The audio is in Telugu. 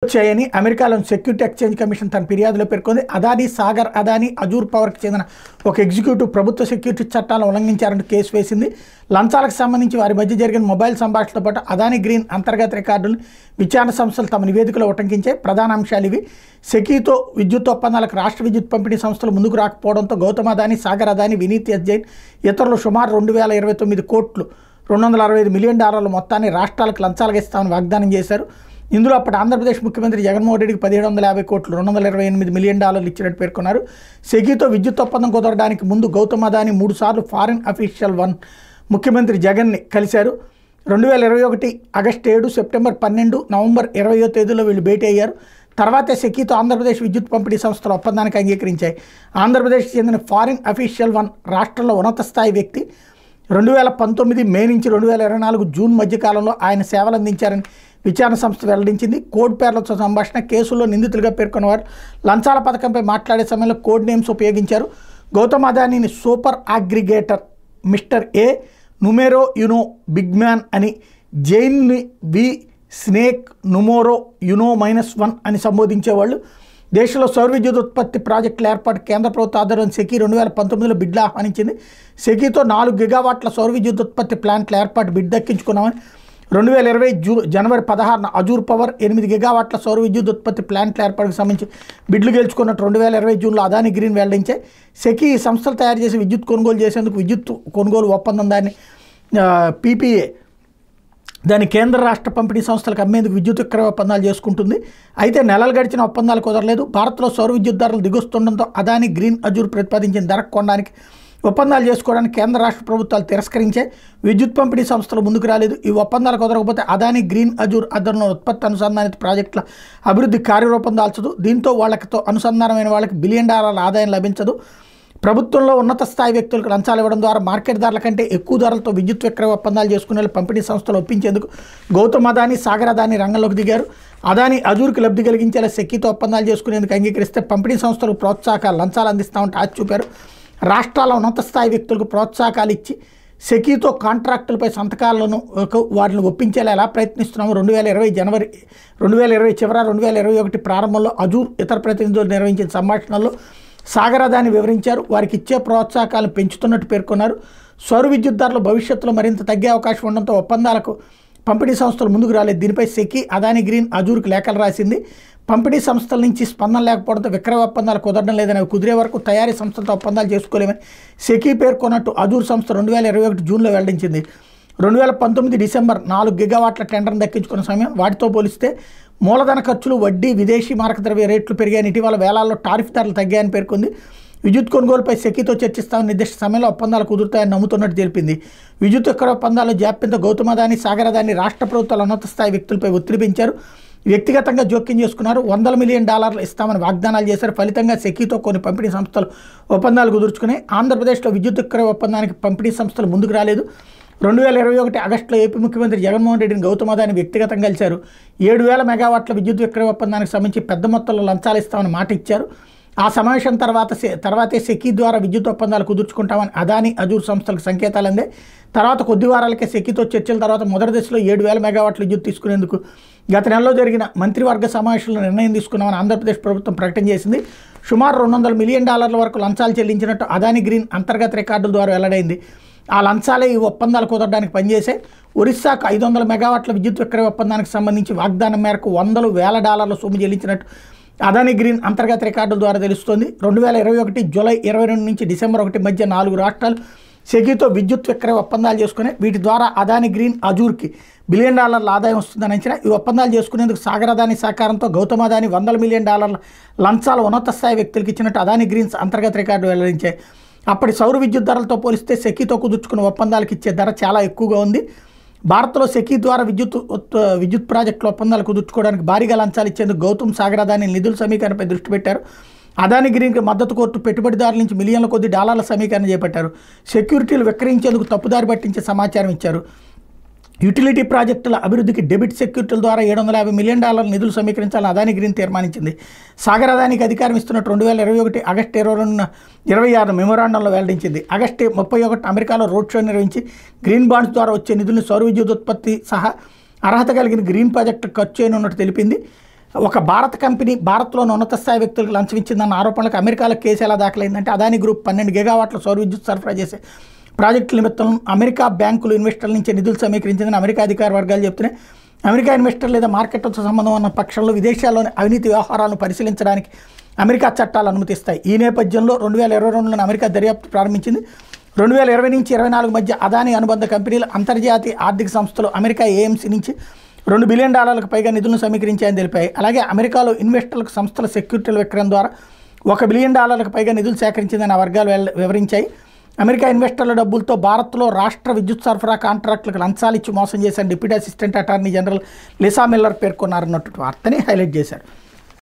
వచ్చాయని అమెరికాలోని సెక్యూరిటీ ఎక్స్చేంజ్ కమిషన్ తన ఫిర్యాదులో పేర్కొంది. అదానీ సాగర్, అదానీ అజూర్ పవర్కి చెందిన ఒక ఎగ్జిక్యూటివ్ ప్రభుత్వ సెక్యూరిటీ చట్టాలను ఉల్లంఘించారంటూ కేసు వేసింది. లంచాలకు సంబంధించి వారి మధ్య జరిగిన మొబైల్ సంభాషణతో పాటు అదానీ గ్రీన్ అంతర్గత రికార్డులు విచారణ సంస్థలు తమ నివేదికలో ఉటంకించాయి. ప్రధాన అంశాలు ఇవి: సెకీతో విద్యుత్ ఒప్పందాలకు రాష్ట్ర విద్యుత్ పంపిణీ సంస్థలు ముందుకు రాకపోవడంతో గౌతమ్ అదానీ, సాగర్ అదానీ, వినీత్ ఎస్ జైన్ ఇతరులు సుమారు 2029 కోట్లు $265 మిలియన్ మొత్తాన్ని రాష్ట్రాలకు లంచాలుగా ఇస్తామని వాగ్దానం చేశారు. ఇందులో అప్పటి ఆంధ్రప్రదేశ్ ముఖ్యమంత్రి జగన్మోహన్ రెడ్డికి 1750 కోట్లు $228 మిలియన్ ఇచ్చినట్టు పేర్కొన్నారు. సెకీతో విద్యుత్ ఒప్పందం కుదరడానికి ముందు గౌతమ్ అదానీ 3 సార్లు ఫారిన్ అఫీషియల్ 1 ముఖ్యమంత్రి జగన్ని కలిశారు. 2021 ఆగస్టు 7, సెప్టెంబర్ 12, నవంబర్ 20వ తేదీలో వీళ్ళు భేటీ అయ్యారు. తర్వాతే సెకీతో ఆంధ్రప్రదేశ్ విద్యుత్ పంపిణీ సంస్థల ఒప్పందానికి అంగీకరించాయి. ఆంధ్రప్రదేశ్కి చెందిన ఫారిన్ అఫీషియల్ 1 రాష్ట్రంలో ఉన్నత స్థాయి వ్యక్తి 2019 మే నుంచి 2024 జూన్ మధ్యకాలంలో ఆయన సేవలు అందించారని విచారణ సంస్థ వెల్లడించింది. కోడ్ పేర్లతో సంభాషణ, కేసుల్లో నిందితులుగా పేర్కొన్నవారు లంచాల పథకంపై మాట్లాడే సమయంలో కోడ్ నేమ్స్ ఉపయోగించారు. గౌతమ్ అదానీని సూపర్ అగ్రిగేటర్, మిస్టర్ ఏ, నుమెరో యునో, బిగ్ మ్యాన్ అని, జైన్ని వి, స్నేక్, నుమోరో యునో -1 అని సంబోధించేవాళ్ళు. దేశంలో సౌర విద్యుత్ ఉత్పత్తి ప్రాజెక్టుల ఏర్పాటు కేంద్ర ప్రభుత్వ ఆధ్వర్యంలో సెకీ 2019లో బిడ్లు ఆహ్వానించింది. సెకీతో 4 గిగావాట్ల సౌర విద్యుత్ ఉత్పత్తి ప్లాంట్ల ఏర్పాటు బిడ్ దక్కించుకున్నామని 2020 జనవరి 16న అజూర్ పవర్ 8 గిగావాట్ల సౌర విద్యుత్ ఉత్పత్తి ప్లాంట్ల ఏర్పాటుకు సంబంధించి బిడ్లు గెలుచుకున్నట్టు 2020 జూన్లో అదానీ గ్రీన్ వెల్లడించాయి. సెకీ ఈ సంస్థలు తయారు చేసి విద్యుత్ కొనుగోలు చేసేందుకు విద్యుత్ కొనుగోలు ఒప్పందం దాన్ని పీపీఏ దాని కేంద్ర రాష్ట్ర పంపిణీ సంస్థలకు అమ్మేందుకు విద్యుత్ విక్రయ ఒప్పందాలు చేసుకుంటుంది. అయితే నెలలు గడిచిన ఒప్పందాలు కుదరలేదు. భారత్లో సౌర విద్యుత్ ధరలు దిగొస్తుండడంతో అదానీ గ్రీన్ అజూర్ ప్రతిపాదించిన ధరకు కొనడానికి ఒప్పందాలు చేసుకోవడానికి కేంద్ర రాష్ట్ర ప్రభుత్వాలు తిరస్కరించే విద్యుత్ పంపిణీ సంస్థలు ముందుకు రాలేదు. ఈ ఒప్పందాలు కుదరకపోతే అదానీ గ్రీన్ అజూర్ ఆధ్వర్యంలో ఉత్పత్తి అనుసంధానిత ప్రాజెక్టుల అభివృద్ధి కార్యరూపం దాల్చదు. దీంతో వాళ్ళతో అనుసంధానమైన వాళ్ళకి $1 బిలియన్ ఆదాయం లభించదు. ప్రభుత్వంలో ఉన్నత స్థాయి వ్యక్తులకు లంచాలు ఇవ్వడం ద్వారా మార్కెట్ ధరల కంటే ఎక్కువ ధరలతో విద్యుత్ విక్రయ ఒప్పందాలు చేసుకునే పంపిణీ సంస్థలు ఒప్పించేందుకు గౌతమ్ అదానీ, సాగర్ అదానీ రంగంలోకి దిగారు. అదానీ అజూర్కి లబ్ధి కలిగించేలా సెకీతో ఒప్పందాలు చేసుకునేందుకు అంగీకరిస్తే పంపిణీ సంస్థలకు ప్రోత్సాహకాలు, లంచాలు అందిస్తామంటే ఆచి చూపారు. రాష్ట్రాల ఉన్నత స్థాయి వ్యక్తులకు ప్రోత్సాహకాలు ఇచ్చి సెకీతో కాంట్రాక్టులపై సంతకాలను వారిని ఒప్పించేలా ఎలా ప్రయత్నిస్తున్నాము. 2020 జనవరి, 2020 చివర, 2021 ప్రారంభంలో అజూర్ ఇతర ప్రతినిధులు నిర్వహించిన సంభాషణల్లో సాగర్ అదానీ వివరించారు. వారికి ఇచ్చే ప్రోత్సాహకాలను పెంచుతున్నట్టు పేర్కొన్నారు. సౌర విద్యుత్ ధరలు భవిష్యత్తులో మరింత తగ్గే అవకాశం ఉండడంతో ఒప్పందాలకు పంపిణీ సంస్థలు ముందుకు రాలేదు. దీనిపై సెకీ అదానీ గ్రీన్ అజూర్కి లేఖలు రాసింది. పంపిణీ సంస్థల నుంచి స్పందన లేకపోవడంతో విక్రయ ఒప్పందాలు కుదరడం లేదని, అవి కుదిరే వరకు తయారీ సంస్థలతో ఒప్పందాలు చేసుకోలేమని సెకీ పేర్కొన్నట్టు అజూర్ సంస్థ 2021 జూన్లో వెల్లడించింది. 2019 డిసెంబర్ 4 గిగావాట్ల టెండర్ను దక్కించుకున్న సమయం వాటితో పోలిస్తే మూలధన ఖర్చులు, వడ్డీ, విదేశీ మారక ద్రవ్య రేట్లు పెరిగాయని, ఇటీవల వేలాల్లో టారిఫ్ ధరలు తగ్గాయని పేర్కొంది. విద్యుత్ కొనుగోలుపై సెకీతో చర్చిస్తామని, నిర్దిష్ట సమయంలో ఒప్పందాలు కుదురుతాయని నమ్ముతున్నట్టు తెలిపింది. విద్యుత్ విక్రయ ఒప్పందాల్లో జాప్యంతో గౌతమ్ అదానీ, సాగర్ అదానీ రాష్ట్ర ప్రభుత్వాల ఉన్నత స్థాయి వ్యక్తులపై ఒత్తిడి పెంచారు. వ్యక్తిగతంగా జోక్యం చేసుకున్నారు. $100 మిలియన్ ఇస్తామని వాగ్దానాలు చేశారు. ఫలితంగా సెకీతో కొన్ని పంపిణీ సంస్థలు ఒప్పందాలు కుదుర్చుకున్నాయి. ఆంధ్రప్రదేశ్లో విద్యుత్ విక్రయ ఒప్పందానికి పంపిణీ సంస్థలు ముందుకు రాలేదు. 2021 ఆగస్టులో ఏపీ ముఖ్యమంత్రి జగన్మోహన్ రెడ్డిని గౌతమ్ అదానీ వ్యక్తిగతంగా కలిశారు. 7000 మెగావాట్ల విద్యుత్ విక్రయ ఒప్పందానికి సంబంధించి పెద్ద మొత్తంలో లంచాలు ఇస్తామని మాట ఇచ్చారు. ఆ సమావేశం తర్వాతే సెకీ ద్వారా విద్యుత్ ఒప్పందాలు కుదుర్చుకుంటామని అదానీ అజూర్ సంస్థలకు సంకేతాలు అందాయి. తర్వాత కొద్ది వారాలకే సెకీతో చర్చల తర్వాత మొదటి దశలో 7000 మెగావాట్ల విద్యుత్ తీసుకునేందుకు గత నెలలో జరిగిన మంత్రివర్గ సమావేశంలో నిర్ణయం తీసుకున్నామని ఆంధ్రప్రదేశ్ ప్రభుత్వం ప్రకటన చేసింది. సుమారు $200 మిలియన్ వరకు లంచాలు చెల్లించినట్టు అదానీ గ్రీన్ అంతర్గత రికార్డుల ద్వారా వెల్లడైంది. ఆ లంచాలే ఈ ఒప్పందాలు కుదరడానికి పనిచేసే. ఒరిస్సాకు 500 మెగావాట్ల విద్యుత్ విక్రయ ఒప్పందానికి సంబంధించి వాగ్దానం మేరకు $100,000 సొమ్ము చెల్లించినట్టు అదానీ గ్రీన్ అంతర్గత రికార్డుల ద్వారా తెలుస్తోంది. 2021 జూలై 22 నుంచి డిసెంబర్ 1 మధ్య 4 రాష్ట్రాలు సెకీతో విద్యుత్ విక్రయ ఒప్పందాలు చేసుకుని వీటి ద్వారా అదానీ గ్రీన్ అజూర్కి $1 బిలియన్ ఆదాయం వస్తుందని అంచనా. ఈ ఒప్పందాలు చేసుకునేందుకు సాగర్ అదానీ సహకారంతో గౌతమ్ అదానీ $100 మిలియన్ లంచాలు ఉన్నత స్థాయి వ్యక్తులకు ఇచ్చినట్టు అదానీ గ్రీన్స్ అంతర్గత రికార్డు వెల్లడించాయి. అప్పటి సౌర విద్యుత్ ధరలతో పోలిస్తే సెకీతో కుదుర్చుకున్న ఒప్పందాలకు ఇచ్చే ధర చాలా ఎక్కువగా ఉంది. భారత్లో సెకీ ద్వారా విద్యుత్ ప్రాజెక్టుల ఒప్పందాలు కుదుర్చుకోవడానికి భారీగా లంచాలు ఇచ్చేందుకు గౌతమ్, సాగర్ అదానీ నిధుల సమీకరణపై దృష్టి పెట్టారు. అదానీ గ్రీన్కి మద్దతు కోరుతూ పెట్టుబడిదారుల నుంచి మిలియన్ల కొద్ది డాలర్ల సమీకరణ చేపట్టారు. సెక్యూరిటీలు విక్రయించేందుకు తప్పుదారి పట్టించే సమాచారం ఇచ్చారు. యూటిలిటీ ప్రాజెక్టుల అభివృద్ధికి డెబిట్ సెక్యూరిటీల ద్వారా $750 మిలియన్ నిధులు సమీకరించాలని అదానీ గ్రీన్ తీర్మానించింది. సాగర్ అదానీకి అధికారం ఇస్తున్నట్టు 2021 ఆగస్టు 26 మెమోరాండంలో వెల్లడించింది. ఆగస్టు 31 అమెరికాలో రోడ్ షో నిర్వహించి గ్రీన్ బాండ్స్ ద్వారా వచ్చే నిధులను సౌర విద్యుత్ ఉత్పత్తి సహా అర్హత కలిగిన గ్రీన్ ప్రాజెక్టు ఖర్చు చేయనున్నట్టు తెలిపింది. ఒక భారత కంపెనీ భారత్లోని ఉన్నత స్థాయి వ్యక్తులకు లంచం ఇచ్చిందన్న ఆరోపణలకు అమెరికాలో కేసు ఎలా దాఖలైందంటే అదానీ గ్రూప్ 12 గిగావాట్ల సౌర విద్యుత్ సరఫరా చేసే ప్రాజెక్టుల నిమిత్తం అమెరికా బ్యాంకులు ఇన్వెస్టర్ల నుంచి నిధులు సమీకరించిందని అమెరికా అధికార వర్గాలు చెప్తున్నాయి. అమెరికా ఇన్వెస్టర్ లేదా మార్కెట్తో సంబంధం ఉన్న పక్షంలో విదేశాల్లోని అవినీతి వ్యవహారాలను పరిశీలించడానికి అమెరికా చట్టాలు అనుమతిస్తాయి. ఈ నేపథ్యంలో 2022లోని అమెరికా దర్యాప్తు ప్రారంభించింది. 2020 నుంచి 24 మధ్య అదానీ అనుబంధ కంపెనీలు అంతర్జాతీయ ఆర్థిక సంస్థలు అమెరికా ఏఎంసీ నుంచి $2 బిలియన్ పైగా నిధులను సమీకరించాయని తెలిపాయి. అలాగే అమెరికాలో ఇన్వెస్టర్లకు సంస్థల సెక్యూరిటీల విక్రయం ద్వారా $1 బిలియన్ పైగా నిధులు సేకరించిందని ఆ వర్గాలు వివరించాయి. అమెరికా ఇన్వెస్టర్ల డబ్బులతో భారత్లో రాష్ట్ర విద్యుత్ సరఫరా కాంట్రాక్టులకు లంచాలు ఇచ్చి మోసం చేశారని deputy assistant attorney general Lisa Miller పేర్కొన్నారన్నట్టు వార్తని హైలైట్ చేశారు.